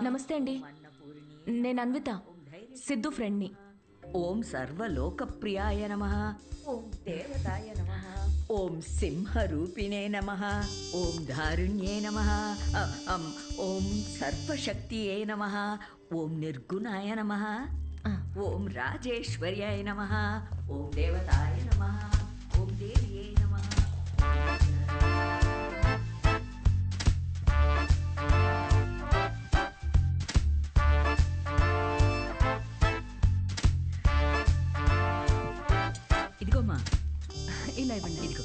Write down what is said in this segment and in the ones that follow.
నమస్తే అండి. నేను అన్విత, సిద్ధు ఫ్రెండ్ని. ఓం సర్వలోకప్రియాయ నమః. ఓం దేవతాయ నమః. ఓం సింహరూపిణే నమః. ఓం ధారుణ్యే నమః. ఓం సర్వశక్తియే నమః. ఓం నిర్గుణాయ నమః. ఓం రాజేశ్వర్యాయ నమః. ఓం దేవతాయ నమః. ఓం దేవ్యే నమః. ఇదిగోమ్మా, ఇలా ఇవ్వండి. ఇదిగో.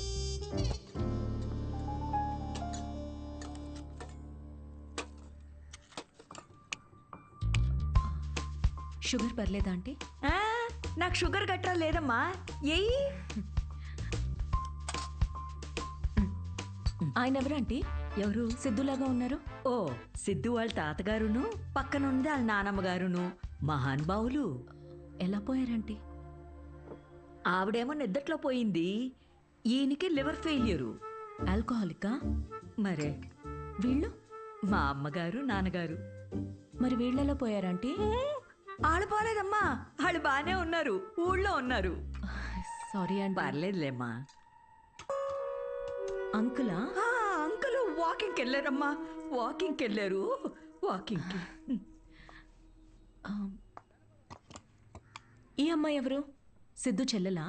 షుగర్ పర్లేదా ఆంటీ? ఆ, నాకు షుగర్ గట్రా లేదమ్మా. ఏయ్, ఆయన ఎవరు ఆంటీ? ఎవరు? సిద్ధులాగా ఉన్నారు. ఓ, సిద్ధు వాళ్ళ తాతగారును పక్కనుంది వాళ్ళ నానమ్మగారును మహానుభావులు. ఎలా పోయారంటీ? ఆవిడేమో నిద్దట్లో పోయింది, ఈయనకి లివర్ ఫెయిల్యూరు. ఆల్కహాలికా? మరే వీళ్ళు? మా అమ్మగారు నాన్నగారు. మరి వీళ్ళెలా పోయారంటీ? ఆళ్ళు పోలేదమ్మా, వాళ్ళు బాగానే ఉన్నారు, ఊళ్ళో ఉన్నారు. సారీ అండి. పర్లేదులేమ్మా. అంకులా? అంకుల్ వాకింగ్కి వెళ్ళారమ్మా, వాకింగ్కి వెళ్ళారు, వాకింగ్కి. ఈ అమ్మాయి ఎవరు? సిద్ధు చెల్లెలా?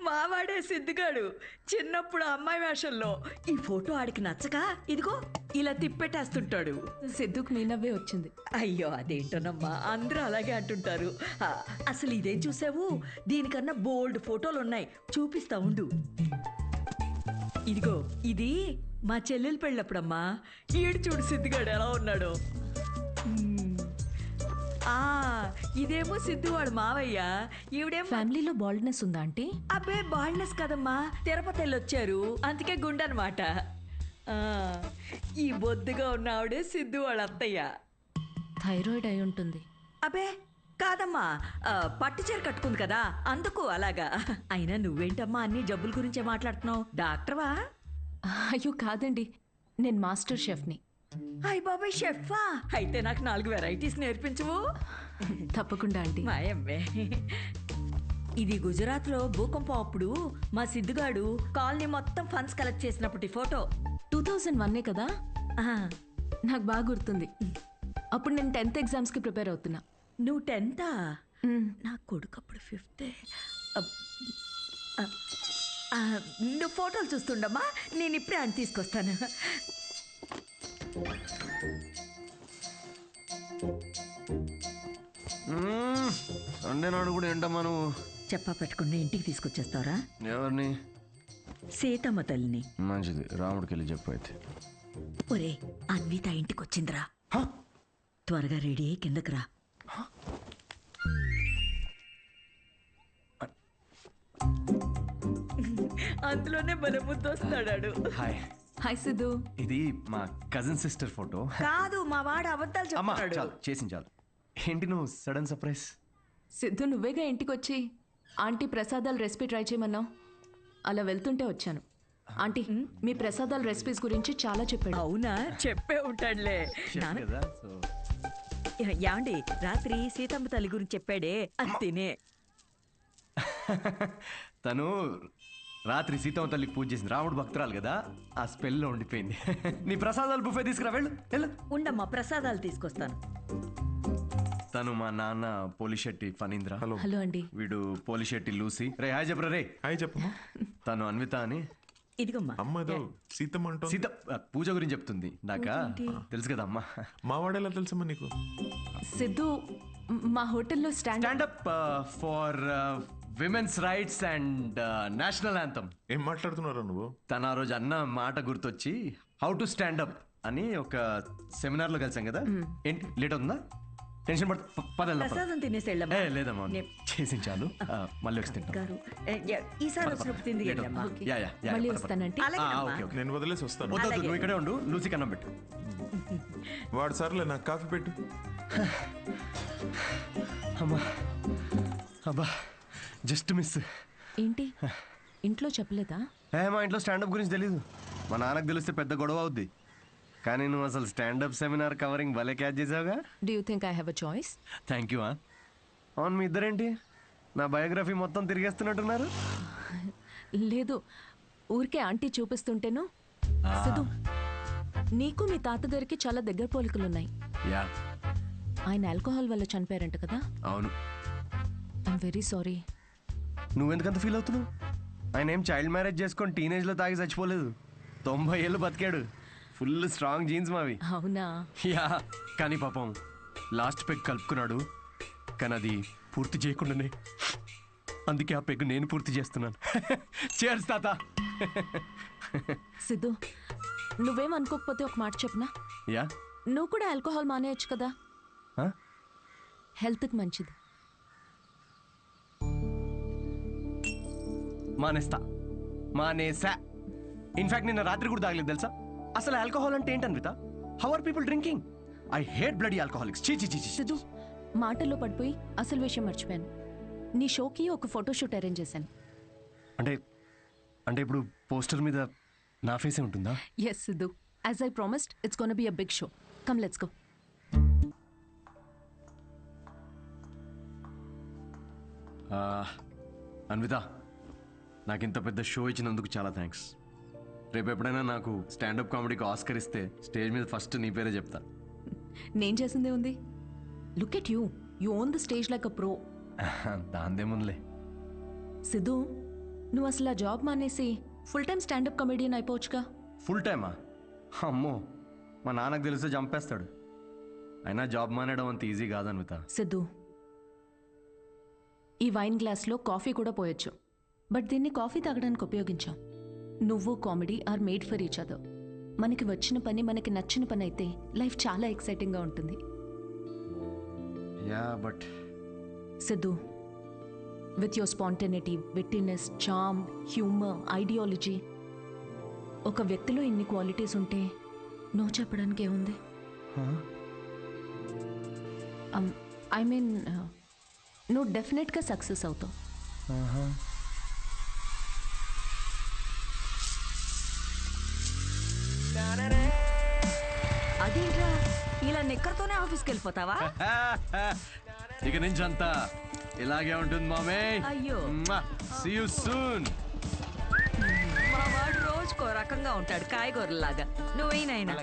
మావాడే సిద్ధిగాడు, చిన్నప్పుడు అమ్మాయి వేషంలో. ఈ ఫోటో ఆడికి నచ్చక ఇదిగో ఇలా తిప్పెట్టేస్తుంటాడు. సిద్ధుకు మీ నవ్వే వచ్చింది. అయ్యో అదేంటోనమ్మా, అందరూ అలాగే అంటుంటారు. అసలు ఇదేం చూసావు, దీనికన్నా బోల్డ్ ఫోటోలు ఉన్నాయి, చూపిస్తా ఉండు. ఇదిగో ఇది మా చెల్లెలు పెళ్ళప్పుడమ్మా. ఈడు చూడు సిద్ధిగాడు ఎలా ఉన్నాడో. ఇదేమో సిద్ధు వాడు మావయ్య, ఈవిడేమో. ఫ్యామిలీలో బాల్డ్నెస్ ఉందా ఆంటీ? అబ్బే బాల్డ్నెస్ కదమ్మా, తిరుపతి వెళ్ళొచ్చారు అందుకే గుండెనమాట. ఈ బొద్దుగా ఉన్న ఆవిడే సిద్ధు వాళ్ళ అత్తయ్య. థైరాయిడ్ అయి ఉంటుంది. అబ్బే కాదమ్మా, పట్టు చీర కట్టుకుంది కదా అందుకు అలాగా. అయినా నువ్వేంటమ్మా అన్ని జబ్బుల గురించే మాట్లాడుతున్నావు, డాక్టర్వా? అయ్యో కాదండి, నేను మాస్టర్ షెఫ్ని. అయ్ బాబాయ్ షెఫా, అయితే నాకు 4 వెరైటీస్ నేర్పించవు? తప్పకుండా ఆంటీ. మాయమ్మే. ఇది గుజరాత్లో భూకంపం అప్పుడు మా సిద్ధుగాడు కాలనీ మొత్తం ఫండ్స్ కలెక్ట్ చేసినప్పటి ఫోటో. 2001 కదా? నాకు బాగా గుర్తుంది. అప్పుడు నేను 10th ఎగ్జామ్స్కి ప్రిపేర్ అవుతున్నా. నువ్వు 10th? నా కొడుకు అప్పుడు 5th. నువ్వు ఫోటోలు చూస్తుండమ్మా, నేను ఇప్పుడే అని తీసుకొస్తాను. సండే నాడు కూడా ఏంటమ్మా నువ్వు చెప్పా పెట్టుకుని ఇంటికి తీసుకొచ్చేస్తావరా? ఎవరిని? సీతమ్మ తల్లిని. మంచిది, రాముడికి వెళ్ళి చెప్పు అయితే. ఒరే, అన్విత ఇంటికి వచ్చిందిరా, త్వరగా రెడీ అయ్యి కిందకి రా. అందులోనే బలముద్దు వస్తాడాడు. హాయ్. హాయ్ సిద్ధు. ఇది మా కజిన్ సిస్టర్ ఫోటో. కాదు, మా వాడు అబద్ధాలు అమ్మా చెప్తాడు. చాలు, చేసింది చాలు. ఏంటి నువ్వు సడన్ సర్ప్రైజ్? సిద్ధు నువ్వేగా ఇంటికి వచ్చి ఆంటీ ప్రసాదాల రెసిపీ ట్రై చేయమన్నావు, అలా వెళ్తుంటే వచ్చాను. ఆంటీ మీ ప్రసాదాల రెసిపీస్ గురించి చాలా చెప్పాడు. అవునా, చెప్పే ఉంటాడులే. కదా, సో యాండి రాత్రి సీతమ్మ తల్లి గురించి చెప్పాడే, అది తినే. తను రాత్రి సీతమ్మ తల్లికి పూజ చేసింది, రాముడు భక్తురాలు కదా, ఆ స్పెల్లో ఉండిపోయింది. నీ ప్రసాదాలు బుఫే తీసుకురా, వెళ్ళు వెళ్ళు. ఉండమ్మా, ప్రసాదాలు తీసుకొస్తాను. తను మా నాన్న పోలిశెట్టి ఫణీంద్ర. హలో అండి. వీడు పోలిశెట్టి లూసి. రే హాయ్ చెప్పరా. రే హాయ్ చెప్పమ్మా. తను అన్విత అని. ఇదిగమ్మా. అమ్మ ఏదో సీతమ్మ అంటూ సీత పూజ గురించి చెప్తుంది. నాకా తెలుసు కదా అమ్మా. మా వాడేలా తెలుసమ్మా నీకు? సిద్ధు మా హోటల్లో stand up for women's rights and national anthem. ఏం మాట్లాడుతున్నారా నువ్వు? తన ఆ రోజు అన్న మాట గుర్తొచ్చి హౌ టు స్టాండప్ అని ఒక సెమినార్ లో కలిసాం కదా. ఏంటి లేట్ అవుతుందా? టెన్షన్ ప్రసాదం తినేసి వెళ్ళమ్మా. లేదమ్మా, చేసి చాలు, మళ్ళీ వచ్చి తింటాం. గారు, ఈసారి వచ్చినప్పుడు తింది వెళ్ళమ్మా. మళ్ళీ వస్తానంటే. నేను వదిలేసి వస్తాను. వద్దు, నువ్వు ఇక్కడే ఉండు, లూసి కన్నం పెట్టు. వాడు సర్లే, నాకు కాఫీ పెట్టు. అమ్మా అబ్బా, జస్ట్ మిస్. ఏంటి ఇంట్లో చెప్పలేదా? మా ఇంట్లో స్టాండప్ గురించి తెలీదు. మా నాన్నకు తెలిస్తే పెద్ద గొడవ అవుద్ది. కానీ నువ్వు అసలు స్టాండప్ సెమినార్ కవరింగ్ భలే క్యాచ్ చేసావుగా. Do you think I have a choice? Thank you. అవును, మీ ఇద్దరేంటి నా బయోగ్రఫీ మొత్తం తిరిగేస్తున్నట్టున్నారు? లేదు, ఊరికే ఆంటీ చూపిస్తుంటేను. సిద్ధు, నీకు మీ తాతగారికి చాలా దగ్గర పోలికలున్నాయి. యా, ఆయన ఆల్కహాల్ వల్ల చనిపోయారంట కదా? అవును. I'm very sorry. నువ్వెందుకంత ఫీల్ అవుతున్నావు? ఆయన ఏం చైల్డ్ మ్యారేజ్ చేసుకొని టీనేజ్లో తాగి చచ్చిపోలేదు. 90 ఏళ్ళు బతికాడు. ఫుల్ స్ట్రాంగ్ జీన్స్ మావి. అవునా? యా, కానీ పాపం లాస్ట్ పెగ్ కలుపుకున్నాడు. కానీ అది పూర్తి చేయకుండానే, అందుకే ఆ పెగ్ నేను పూర్తి చేస్తున్నాను. చేర్స్ తాత. సిద్ధు, నువ్వేం అనుకోకపోతే ఒక మాట చెప్పనా? యా. నువ్వు కూడా ఆల్కహాల్ మానేయచ్చు కదా, Huh? హెల్త్కి మంచిది. మానేసా. ఇన్ఫాక్ట్ నిన్న రాత్రి కూడా తాగలేదు తెలుసా. అసలు ఆల్కహాల్ అంటే ఏంటి Anvitha? How are people drinking? I hate bloody alcoholics. చీ చీ చీ చీ. సిద్ధు, మాటల్లో పడిపోయి అసలు విషయం మర్చిపోయాను. నీ షోకి ఒక ఫోటోషూట్ అరేంజ్ చేశాను. అంటే అంటే ఇప్పుడు పోస్టర్ మీద నా ఫేసే ఉంటుందా? Yes Siddhu, as I promised, it's gonna be a big show. Come let's go. Anvitha, నాకు ఇంత పెద్ద షో ఇచ్చినందుకు చాలా థ్యాంక్స్. రేపు ఎప్పుడైనా నాకు స్టాండప్ కామెడీకి ఆస్కర్ ఇస్తే స్టేజ్ మీద ఫస్ట్ నీ పేరే చెప్తా. నేను చేసిందే ఉంది. Look at you, you own the stage like a pro. దాందేముందిలే. సిద్ధు, నువ్వు అసలు ఆ జాబ్ మానేసి ఫుల్ టైం స్టాండప్ కమెడియన్ అయిపోవచ్చుగా. ఫుల్ టైమా? అమ్మో, మా నాన్నకు తెలిస్తే చంపేస్తాడు. అయినా జాబ్ మానేయడం అంత ఈజీ కాదు అన్విత. సిద్ధు, ఈ వైన్ గ్లాస్లో కాఫీ కూడా పోయొచ్చు, బట్ దీన్ని కాఫీ తాగడానికి ఉపయోగించాం. నువ్వు comedy are made for each other. మనకి వచ్చిన పని మనకి నచ్చిన పని అయితే లైఫ్ చాలా ఎక్సైటింగ్గా ఉంటుంది. Yeah, but Siddhu, with your spontaneity, wittiness, charm, humour, ideology, ఒక వ్యక్తిలో ఇన్ని క్వాలిటీస్ ఉంటే నువ్వు చెప్పడానికి ఏముంది? ఐ మీన్, నువ్వు డెఫినెట్గా సక్సెస్ అవుతావు. అదేంట్రా, ఇలా నిక్కర్తోనే ఆఫీస్కి వెళ్ళిపోతావా? ఇక నుంచి అంతా ఇలాగే ఉంటుంది మామే. అయ్యో. See you soon. మా వాడు రోజుకో రకంగా ఉంటాడు, కాయగూరలాగా. నువ్వేనైనా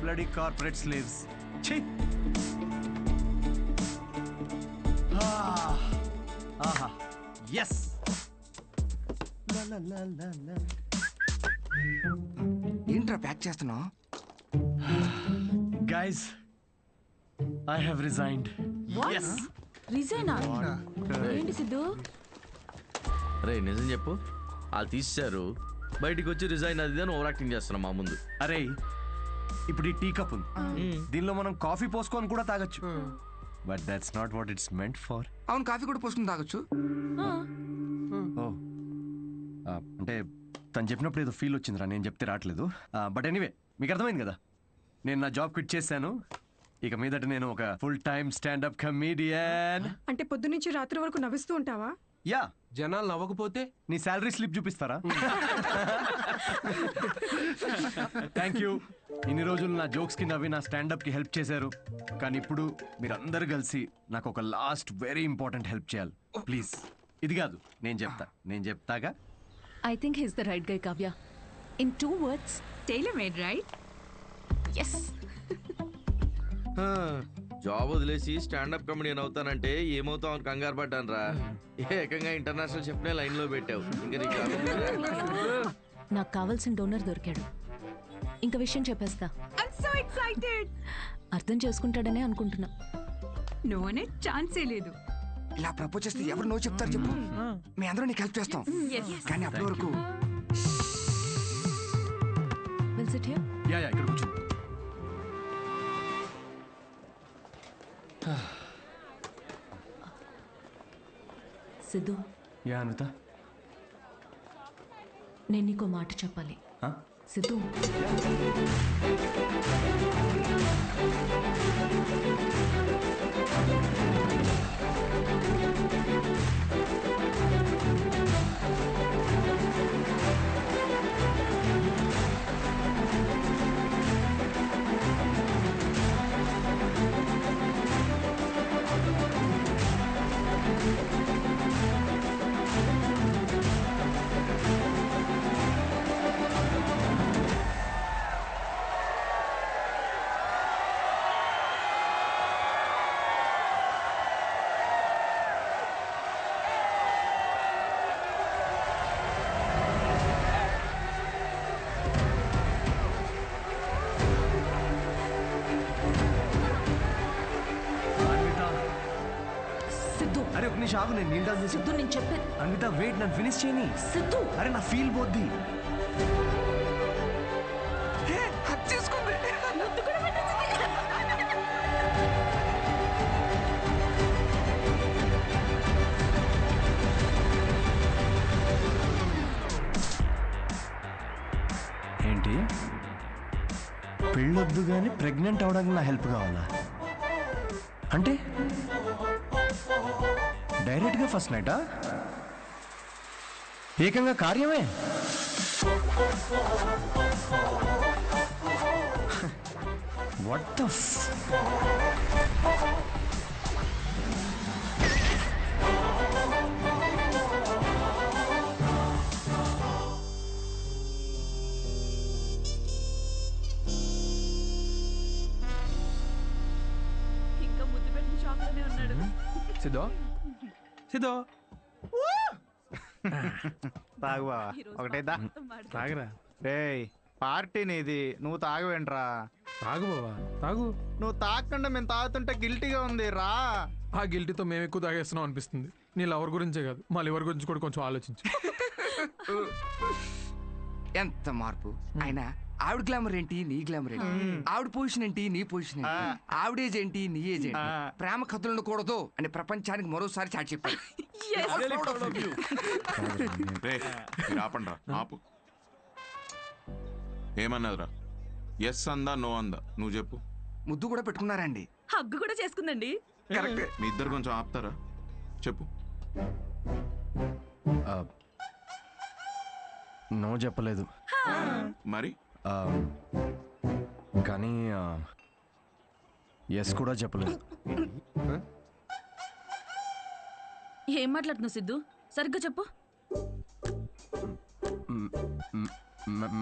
bloody corporate slaves. Chhi. Aha. Yes. La la la la la. ఏంట్రా ప్యాక్ చేస్తున్నావు? Guys, I have resigned. Yes. రిజైనా? ఏంటి సిద్ధు? రే నిజం చెప్పు, వాళ్ళు తీసేశారు, బయటికి వచ్చి రిజైన్ అది అని ఓవర్ యాక్టింగ్ చేస్తున్నాం మా ముందు. అరే, ఇప్పుడు ఈ టీ కప్ ఉంది, దీనిలో మనం కాఫీ పోసుకొని కూడా తాగొచ్చు. But that's not what it's meant for. అవును, కాఫీ కూడా పోసుకుని తాగొచ్చు. ఓ, అంటే తను చెప్పినప్పుడు ఏదో ఫీల్ వచ్చిందిరా, నేను చెప్తే రావట్లేదు. బట్ ఎనీవే, మీకు అర్థమైంది కదా, నేను నా జాబ్ క్విట్ చేశాను. ఇక మీదట నేను ఒక ఫుల్ టైమ్ స్టాండప్ కమీడియన్. అంటే పొద్దునుంచి రాత్రి వరకు నవ్విస్తూ ఉంటావా? యా. జనాలు నవ్వకపోతే నీ శాలరీ స్లిప్ చూపిస్తారా? Thank you. ఇన్ని రోజులు నా జోక్స్ కి నవ్వి నా స్టాండప్ కి హెల్ప్ చేశారు. కానీ ఇప్పుడు మీరందరూ కలిసి నాకు ఒక లాస్ట్ వెరీ ఇంపార్టెంట్ హెల్ప్ చేయాలి. ప్లీజ్. ఇది కాదు, నేను చెప్తాగా. I think he's the right guy, Kavya. In 2 words, tailor made, right? Yes. Job వదిలేసి స్టాండప్ కమెడియన్ అవుతానంటే ఏమవుతావు అని కంగారు పడ్డాను రా. ఏకంగా ఇంటర్నేషనల్ షెఫ్నే లైన్ లో పెట్టావు. ఇంకా నీకు నాకు కావాల్సిన డోనర్ దొరికాడు. ఇంక విషయం చెప్పేస్తా. I'm so excited. అర్థం చేసుకుంటాడనే అనుకుంటున్నా. నోనే ఛాన్సే లేదు. ఇలా ప్రపోజ్ చేస్తే ఎవరు నో చెప్తారు చెప్పు? మీ అందరూ నీకు హెల్ప్ చేస్తాం. కానీ అప్పటి వరకు విల్ సిట్ హియర్. యా, ఇక్కడ కూర్చో. సిద్ధు, యా అనిత. నేను నీకో మాట చెప్పాలి. సిద్ధు సిద్ధు అరే ఒక నిమిషం ఆగు, నేను నీళ్ళు తాగు. సిద్ధు నేను చెప్పేది అన్విత వెయిట్, నన్ను ఫినిష్ చేయని. సిద్ధు అరే నా ఫీల్ పోద్ది. హక్ చేసుకుంది. ఏంటి పెళ్ళొద్దు కానీ ప్రెగ్నెంట్ అవడానికి నా హెల్ప్ కావాలా? అంటే డైరెక్ట్గా ఫస్ట్ నైటా? ఏకంగా కార్యమే. వాట్ ద ఇంకా ముద్దు పెట్టిన షాక్ లోనే ఉన్నాడు. సిద్ధో సిద్ధో తాగు బావా ఒకటేదా తాగరా రేయ్ పార్టీ నీది నువ్వు తాగవేంట్రా తాగు బావా తాగు. నువ్వు తాగకుండా మేము తాగుతుంటే గిల్టీగా ఉంది రా ఆ గిల్టీతో మేము ఎక్కువ తాగేస్తున్నాం అనిపిస్తుంది. నీ లవర్ గురించే కాదు మా లివర్ గురించి కూడా కొంచెం ఆలోచించు. ఎంత మార్పు ఆయన. ఆవిడ గ్లామర్ ఏంటి, నీ గ్లామర్ ఏంటి? ఆవిడ పొజిషన్ ఏంటి, నీ పొజిషన్ ఏంటి? ఆవిడ ఏజ్ ఏంటి, నీ ఏజ్ ఏంటి? ప్రేమ కథలు ఉండకూడదు అని ప్రపంచానికి మరోసారి చాటి చెప్పారు. ఆపండ్రా ఆపు. ఏమన్నదిరా? ఎస్ అందా నో అందా నువ్వు చెప్పు. ముద్దు కూడా పెట్టుకున్నారండి. హగ్గు కూడా చేసుకుందండి. కరెక్ట్. మీ ఇద్దరు కొంచెం ఆపుతారా? చెప్పు. నో చెప్పలేదు మరి కానీ ఎస్ కూడా చెప్పలేదు. ఏం మాట్లాడుతున్నావు సిద్ధు? సరిగ్గా చెప్పు.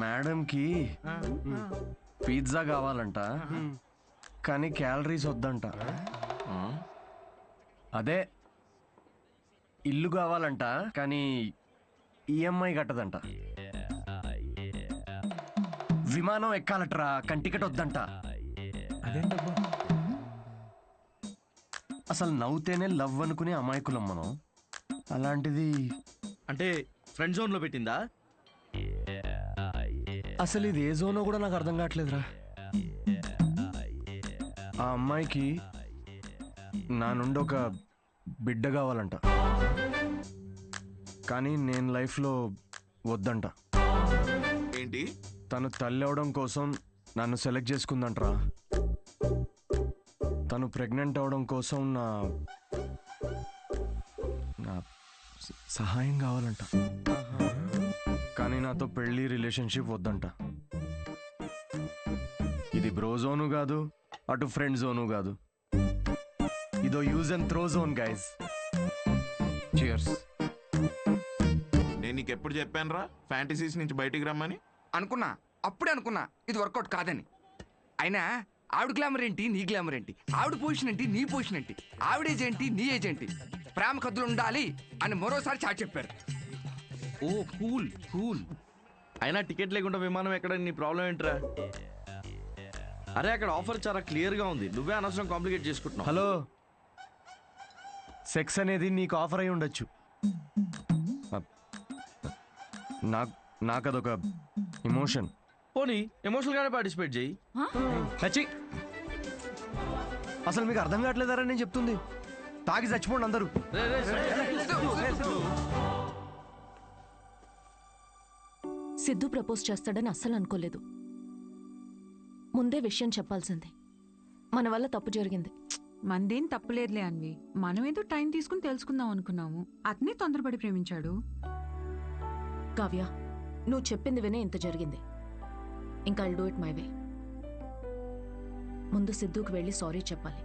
మేడంకి పిజ్జా కావాలంట కానీ క్యాలరీస్ వద్దంట. అదే ఇల్లు కావాలంట కానీ ఈఎంఐ కట్టదంట. విమానం ఎక్కాలట్రా కానీ టికెట్ వద్దంట. అదేంటబ్బా అసలు నవ్వుతేనే లవ్ అనుకునే అమాయకులం మనం. అలాంటిది అంటే ఫ్రెండ్ జోన్ లో పెట్టిందా? అసలు ఇది ఏ జోనో కూడా నాకు అర్థం కావట్లేదురా. ఆ అమ్మాయికి నా నుండి ఒక బిడ్డ కావాలంట కానీ నేను లైఫ్లో వద్దంట. ఏంటి? తను తల్లి అవడం కోసం నన్ను సెలెక్ట్ చేసుకుందంట్రా. తను ప్రెగ్నెంట్ అవడం కోసం నా నా సహాయం కావాలంట కానీ నాతో పెళ్లి రిలేషన్షిప్ వద్దంట. ఇది బ్రో జోను కాదు, అటు ఫ్రెండ్ జోను కాదు. ఇదో use and throw zone guys. Cheers. నేను నీకు ఎప్పుడు చెప్పాను రా ఫ్యాంటసీస్ నుంచి బయటికి రమ్మని? అనుకున్నా, అప్పుడే అనుకున్నా ఇది వర్కౌట్ కాదని. అయినా ఆవిడ గ్లామర్ ఏంటి, నీ గ్లామర్ ఏంటి? ఆవిడ పొజిషన్ ఏంటి, నీ పొజిషన్ ఏంటి? ఆవిడ ఏజ్ ఏంటి, నీ ఏజ్ ఏంటి? ప్రేమ కథలు ఉండాలి అని మరోసారి చాటి చెప్పారు. ఓ కూల్ కూల్. అయినా టికెట్ లేకుండా విమానం ఎక్కడ నీ ప్రాబ్లం ఏంట్రా? అరే అక్కడ ఆఫర్ చాలా క్లియర్ గా ఉంది, నువ్వే అనవసరం కాంప్లికేట్ చేసుకుంటున్నావు. హలో, సెక్స్ అనేది నీకు ఆఫర్ అయి ఉండొచ్చు, నాకు అదొక ఎమోషన్. పోనీ ఎమోషనల్ గానే పార్టిసిపేట్ చేయి. చచ్చి, అసలు మీకు అర్థం కావట్లేదారా నేను చెప్తుంది? తాగి చచ్చిపోండి అందరూ. సిద్ధు ప్రపోజ్ చేస్తాడని అస్సలు అనుకోలేదు. ముందే విషయం చెప్పాల్సింది. మన వల్ల తప్పు జరిగింది. మందేం తప్పులేదులే అన్వి. మనమేదో టైం తీసుకుని తెలుసుకుందాం అనుకున్నాము. అతనే తొందరపడి ప్రేమించాడు. కావ్య, నువ్వు చెప్పింది వినే ఇంత జరిగింది. ఇంకా I'll do it my way. ముందు సిద్ధుకి వెళ్ళి సారీ చెప్పాలి.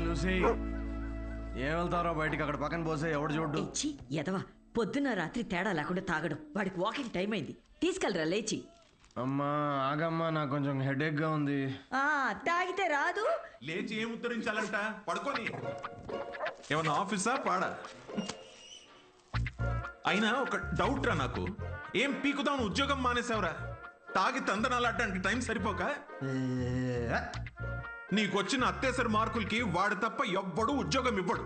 లూసీ, ఏం వెళ్తారో బయటికి, అక్కడ పక్కన పోసే ఎవడు చూడ్డు. ఇచ్చి ఎదవా, పొద్దున్న రాత్రి తేడా లేకుండా తాగడం. వాడికి వాకింగ్ టైం అయింది, తీసుకెళ్ళరా లేచి. అమ్మా ఆగమ్మా, నాకు కొంచెం హెడేక్ గా ఉంది. తాగితే రాదు. లేచి ఏం ఉత్తరించాలంట? పడుకొని ఏమన్నా ఆఫీసా పాడా? అయినా ఒక డౌట్ రా నాకు, ఏం పీకుదాం ఉద్యోగం మానేసావురా? తాగి తందనాలాడడానికి టైం సరిపోక నీకొచ్చిన అత్తేసరి మార్కులకి వాడు తప్ప ఎవ్వడు ఉద్యోగం ఇవ్వడు.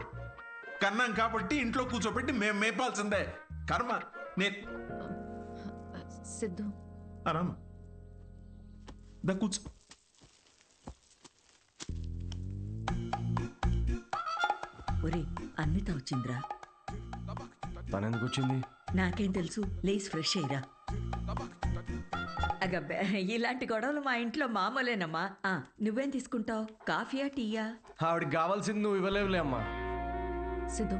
కన్నాం కాబట్టి ఇంట్లో కూర్చోబెట్టి మేము మేపాల్సిందే. కర్మ. నేను సిద్ధు, ఆరామా దా కూర్చో. ఒరే, అన్విత వచ్చిందిరా. తనెందుకు వచ్చింది? నాకేం తెలుసు, లేచి ఫ్రెష్ అయ్యిరా. అగబ్బే, ఇలాంటి గొడవలు మా ఇంట్లో మామూలేనమ్మా. నువ్వేం తీసుకుంటావు, కాఫీయా టీయా? ఆవిడికి కావాల్సింది నువ్వు ఇవ్వలేవులే అమ్మా. సిద్ధు,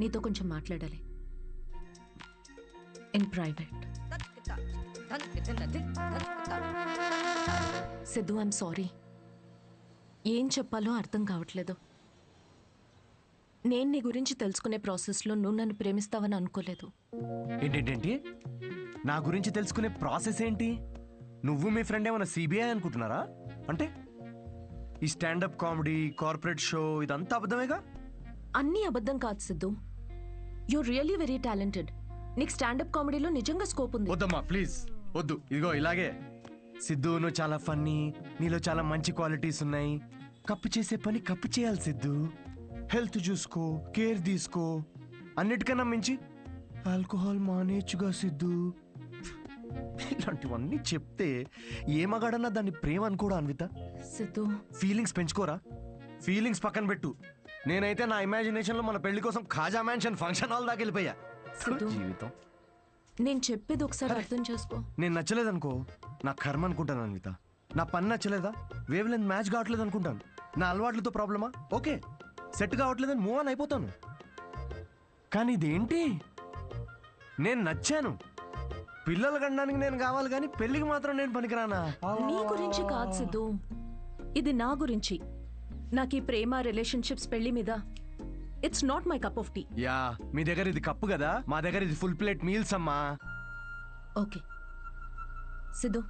నీతో కొంచెం మాట్లాడాలి. In private. Siddhu, I'm sorry. ఏం చెప్పాలో అర్థం కావట్లేదు. నేను నీ గురించి తెలుసుకునే ప్రాసెస్లో నువ్వు నన్ను ప్రేమిస్తావని అనుకోలేదు. ఏంటేంటేంటి? నా గురించి తెలుసుకునే ప్రాసెస్ ఏంటి? నువ్వు మీ ఫ్రెండ్ ఏమైనా సిబిఐ అనుకుంటున్నారా? అంటే ఈ స్టాండప్ కామెడీ, కార్పొరేట్ షో ఇదంతా అబద్ధమేగా? అన్నీ అబద్ధం కాదు Siddhu. You really very talented. నీకు స్టాండప్ కామెడీలో నిజంగా స్కోప్ ఉంది. వద్దమ్మా ప్లీజ్ వద్దు. ఇదిగో ఇలాగే. సిద్ధు, నువ్వు చాలా ఫన్నీ, నీలో చాలా మంచి క్వాలిటీస్ ఉన్నాయి. కప్పు చేసే పని కప్పు చేయాలి సిద్ధు. హెల్త్ చూసుకో, కేర్ తీసుకో. అన్నిటికన్నా మించి ఆల్కహాల్ మానేచ్చుగా సిద్ధు. ఇలాంటివన్నీ చెప్తే ఏ మగాడన్నా దాన్ని ప్రేమ అనుకోడా అన్విత? సిద్ధు, ఫీలింగ్స్ పెంచుకోరా? ఫీలింగ్స్ పక్కన పెట్టు. నేనైతే నా ఇమాజినేషన్ లో మన పెళ్లి కోసం ఖాజా మ్యాన్షన్ ఫంక్షన్ హాల్ దాకా వెళ్ళిపోయా. సిద్ధు, జీవితం. నేను చెప్పేది ఒకసారి అర్థం చేసుకో. నేను నచ్చలేదనుకో, నా కర్మ అనుకుంటాను అన్విత. నా పని నచ్చలేదా, వేవ్ లెంత్ మ్యాచ్ కావట్లేదు అనుకుంటాను. నా అలవాట్లతో ప్రాబ్లమా? ఓకే, సెట్ కావట్లేదని మూవ్ ఆన్ అయిపోతాను. కానీ ఇదేంటి, నేను నచ్చాను. పిల్లలు కనడానికి నేను కావాలి, కానీ పెళ్లికి మాత్రం నేను పనికిరానా? నీ గురించి కాదు సిద్ధు, ఇది నా గురించి. నాకు ఈ ప్రేమ, రిలేషన్షిప్స్, పెళ్లి మీద it's not my cup of tea. Yeah, మీ దగ్గర ఇది కప్పు కదా, మా దగ్గర ఇది ఫుల్ ప్లేట్ మీల్స్ అమ్మా. ఓకే సిద్ధు,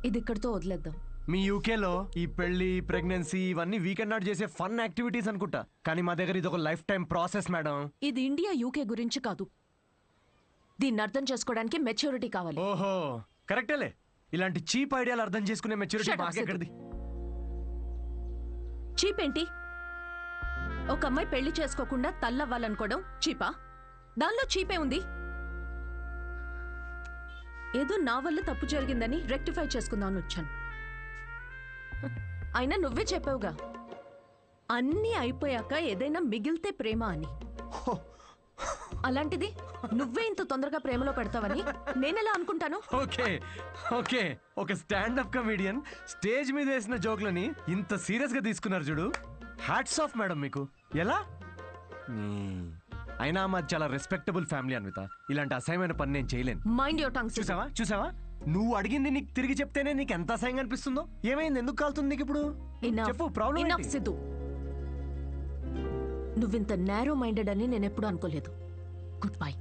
ఇది ఇక్కడితో వదిలేద్దాం. మీ యూకేలో ఈ పెళ్లి, ప్రెగ్నెన్సీ ఇవన్నీ వీకెండ్ నాట్ చేసే ఫన్ యాక్టివిటీస్ అనుకుంటా, కానీ మా దగ్గర ఇది ఒక లైఫ్ టైం ప్రాసెస్ మేడం. ఇది ఇండియా, యూకే గురించి కాదు. దీన్ని అర్థం చేసుకోవడానికి మెచ్యూరిటీ కావాలి. ఓహో, కరెక్టేలే. ఇలాంటి చీప్ ఐడియాలు అర్థం చేసుకునే మెచ్యూరిటీ Shut up, మాకెక్కడిది? చీప్ ఏంటి? ఒక అమ్మాయి పెళ్లి చేసుకోకుండా తల్లవ్వాలనుకోవడం చీపా? దానిలో చీపే ఉంది. ఏదో నా వల్ల తప్పు జరిగిందని రెక్టిఫై చేసుకుందామని వచ్చాను. అయినా నువ్వే చెప్పావుగా, అన్నీ అయిపోయాక ఏదైనా మిగిలితే ప్రేమ అని. అలాంటిది నువ్వే ఇంత తొందరగా ప్రేమలో పెడతావని నేనెలా అనుకుంటాను? ఓకే ఓకే, ఒక స్టాండప్ కమీడియన్ స్టేజ్ మీద వేసిన జోక్లని ఇంత సీరియస్ గా తీసుకున్నారు చూడు. హ్యాట్స్ ఆఫ్ మేడం మీకు. ఎలా? అయినా మాది చాలా రెస్పెక్టబుల్ ఫ్యామిలీ అన్విత. ఇలాంటి అసహ్యమైన పని నేను చేయలేను. Mind your tongue. చూసావా చూసావా, నువ్వు అడిగింది నీకు తిరిగి చెప్తేనే నీకు ఎంత అసహ్యంగా అనిపిస్తుందో. ఏమైంది, ఎందుకు కాలుతుంది నీకు ఇప్పుడు? చెప్పు, ప్రాబ్లం. సిద్ధు, నువ్వింత నేరో మైండెడ్ అని నేను ఎప్పుడు అనుకోలేదు. Good bye.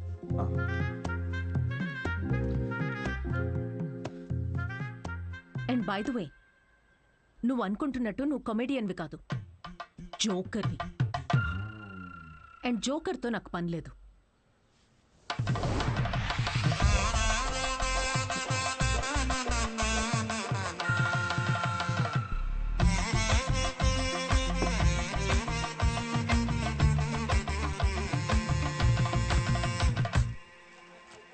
And by the way, నువ్వు అనుకుంటున్నట్టు నువ్వు కమెడియన్వి కాదు, జోకర్వి. అండ్ జోకర్తో నాకు పని లేదు.